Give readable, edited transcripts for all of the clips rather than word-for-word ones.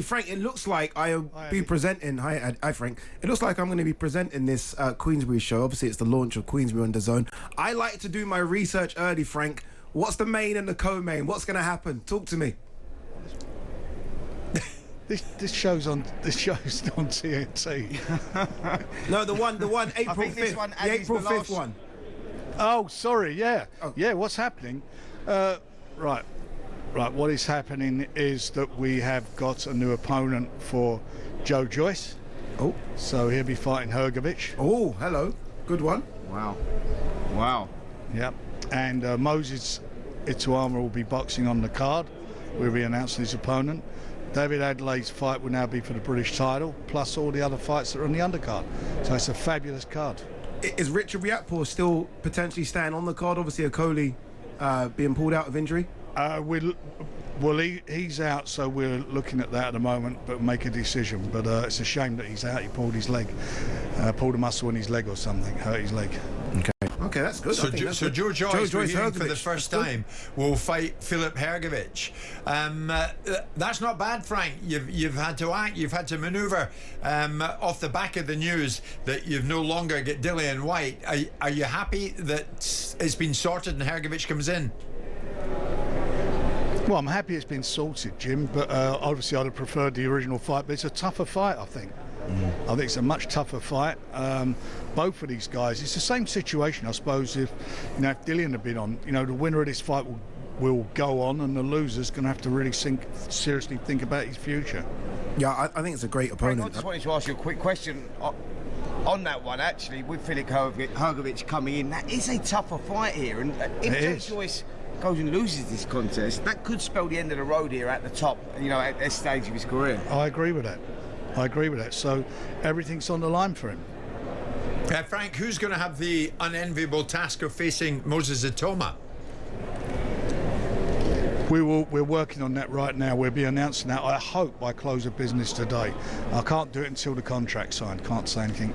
Frank, it looks like I'll be presenting. Hi, Frank. It looks like I'm going to be presenting this Queensbury show. Obviously, it's the launch of Queensbury on DAZN. I like to do my research early, Frank. What's the main and the co-main? What's going to happen? Talk to me. This show's on TNT. No, the one April 5th. The April 5th one. Oh, sorry. Yeah. Oh. Yeah. What's happening? Right. What is happening is that we have got a new opponent for Joe Joyce. Oh. So he'll be fighting Hrgovic. Oh, hello. Good one. Wow. Yep. And Moses Itauma will be boxing on the card. We'll be announcing his opponent. David Adelaide's fight will now be for the British title, plus all the other fights that are on the undercard. So it's a fabulous card. Is Richard Riakporhe still potentially staying on the card? Obviously, Okoli being pulled out of injury. He's out, so we're looking at that at the moment, but make a decision. But it's a shame that he's out. He pulled his leg, pulled a muscle in his leg or something, hurt his leg. Okay, that's good. So Joe Joyce, we're hearing for the first that's time, will fight Filip Hrgovic. That's not bad, Frank. You've had to act, you've had to manoeuvre off the back of the news that you've no longer got Dillian Whyte. Are you happy that it's been sorted and Hrgovic comes in? Well, I'm happy it's been sorted, Jim, but obviously I'd have preferred the original fight, but it's a tougher fight, I think. I think it's a much tougher fight. Both of these guys, it's the same situation, I suppose, if Dillian had been on, the winner of this fight will go on, and the loser's going to have to really seriously think about his future. Yeah, I think it's a great opponent. I just wanted to ask you a quick question on that one, actually, with Filip Hrgovic coming in. That is a tougher fight here, and if Joe Joyce goes and loses this contest, that could spell the end of the road here at the top, at this stage of his career. I agree with that. So everything's on the line for him. Frank, who's going to have the unenviable task of facing Moses Itauma? We're working on that right now. We'll be announcing that, I hope, by close of business today. I can't do it until the contract's signed. Can't say anything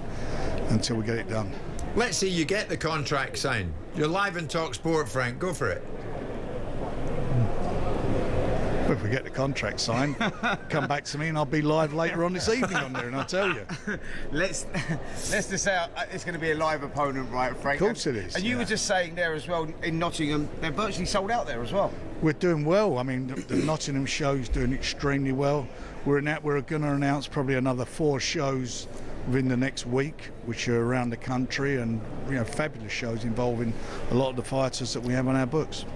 until we get it done. Let's see you get the contract signed. You're live in talkSPORT, Frank. Go for it. If we get the contract signed, come back to me and I'll be live later on this evening on there, and I'll tell you. Let's just say it's going to be a live opponent, right, Frank? Of course it is. And you were just saying there as well, in Nottingham, they're virtually sold out there as well. We're doing well. I mean, the Nottingham show is doing extremely well. We're going to announce probably another 4 shows within the next week, which are around the country, and fabulous shows involving a lot of the fighters that we have on our books.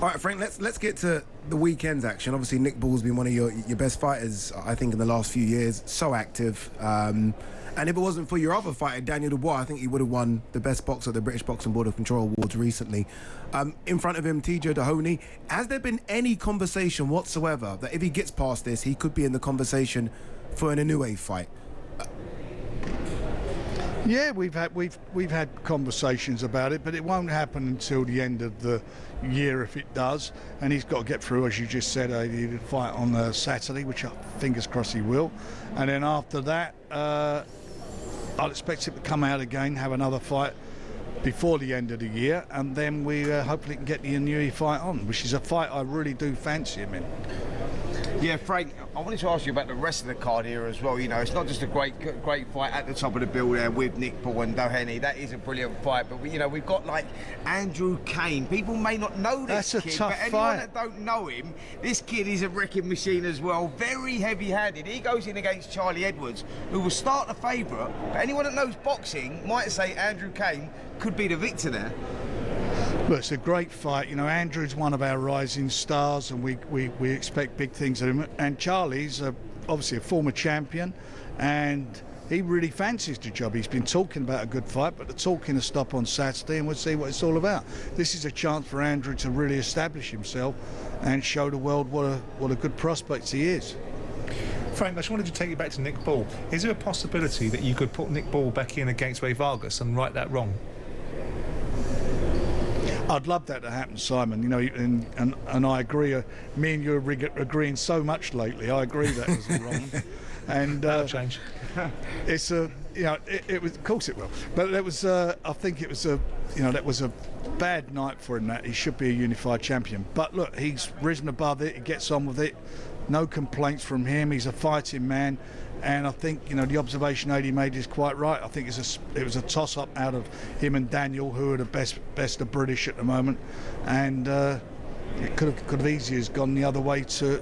All right, Frank, let's get to the weekend's action. Obviously, Nick Ball's been one of your best fighters, I think, in the last few years. So active. And if it wasn't for your other fighter, Daniel Dubois, I think he would have won the best boxer at the British Boxing Board of Control Awards recently. In front of him, TJ Dohoney. Has there been any conversation whatsoever that if he gets past this, he could be in the conversation for an Inoue fight? Yeah, we've had conversations about it, but it won't happen until the end of the year if it does. And he's got to get through, as you just said, a fight on Saturday, which fingers crossed he will. And then after that, I'll expect him to come out again, have another fight before the end of the year, and then we hopefully can get the Inoue fight on, which is a fight I really do fancy him in. Yeah, Frank, I wanted to ask you about the rest of the card here as well. It's not just a great fight at the top of the bill there with Nick Ball and Dohoney. That is a brilliant fight. But we've got like Andrew Kane. People may not know this kid, but fight. anyone that don't know him, this kid is a wrecking machine as well. Very heavy-handed. He goes in against Charlie Edwards, who will start the favourite. But anyone that knows boxing might say Andrew Kane could be the victor there. Look, it's a great fight. Andrew's one of our rising stars, and we expect big things of him. And Charlie's obviously a former champion, and he really fancies the job. He's been talking about a good fight, but the talking will stop on Saturday, and we'll see what it's all about. This is a chance for Andrew to really establish himself and show the world what a good prospect he is. Frank, I just wanted to take you back to Nick Ball. Is there a possibility that you could put Nick Ball back in against Ray Vargas and right that wrong? I'd love that to happen, Simon. And I agree. Me and you are agreeing so much lately. I agree that was wrong. And that'll change. It's it was, of course it will. But it was. I think it was that was a bad night for him. That he should be a unified champion. But look, he's risen above it. He gets on with it. No complaints from him. He's a fighting man. And I think, you know, the observation Adi made is quite right. I think it was a toss-up out of him and Daniel, who are the best of British at the moment. And it could have easily gone the other way to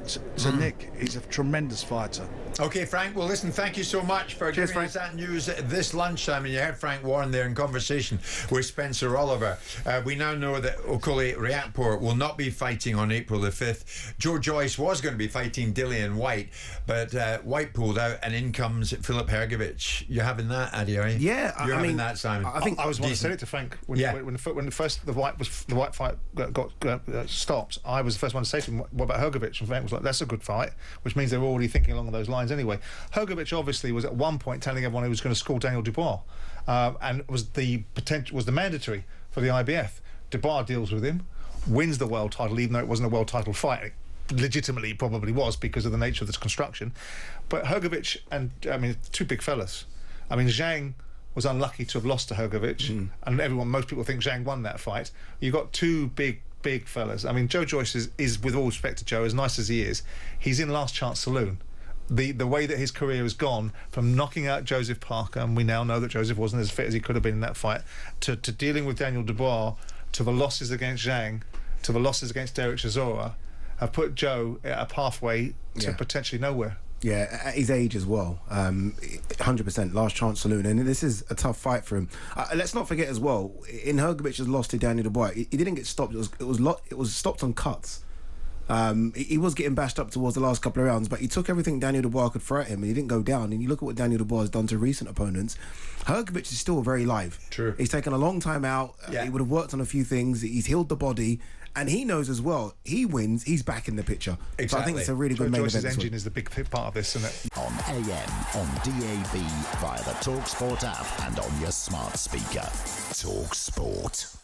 Nick. He's a tremendous fighter. Okay, Frank, well, listen, thank you so much for giving us that news this lunchtime. And you heard Frank Warren there in conversation with Spencer Oliver. We now know that Okoli Riakporhe will not be fighting on April the 5th. Joe Joyce was going to be fighting Dillian Whyte, but Whyte pulled out, and in comes Filip Hrgovic. You having that, Adi, are you? Yeah, You're having that, Simon. I think I was one to say it to Frank when the Whyte fight got stopped. I was the first one to say to him, "What about Hrgovic?" And Frank was like, "That's a good fight," which means they were already thinking along those lines anyway. Hrgovic obviously was at one point telling everyone he was going to school Daniel Dubois, and was the mandatory for the IBF. Dubois deals with him, wins the world title, even though it wasn't a world title fight. It legitimately probably was because of the nature of this construction. But Hrgovic, and I mean, two big fellas. I mean, Zhang was unlucky to have lost to Hrgovic, and most people think Zhang won that fight. You got two big fellas. I mean, Joe Joyce is, with all respect to Joe, as nice as he is, he's in Last Chance Saloon. The way that his career has gone from knocking out Joseph Parker, and we now know that Joseph wasn't as fit as he could have been in that fight, to dealing with Daniel Dubois, to the losses against Zhang, to the losses against Derek Chisora, have put Joe at a pathway to potentially nowhere. Yeah, at his age as well, 100% Last Chance Saloon, and this is a tough fight for him. Let's not forget as well, in Hrgovic's loss to Daniel Dubois, he didn't get stopped. It was stopped on cuts. He was getting bashed up towards the last couple of rounds, but he took everything Daniel Dubois could throw at him, and he didn't go down. And you look at what Daniel Dubois has done to recent opponents. Hrgovic is still very live. True. He's taken a long time out. He would have worked on a few things. He's healed the body, and he knows as well. He wins. He's back in the picture. Exactly. So I think it's a really good main Joyce's event. engine is the big part of this, isn't it? On AM, on DAB, via the talkSPORT app, and on your smart speaker. talkSPORT.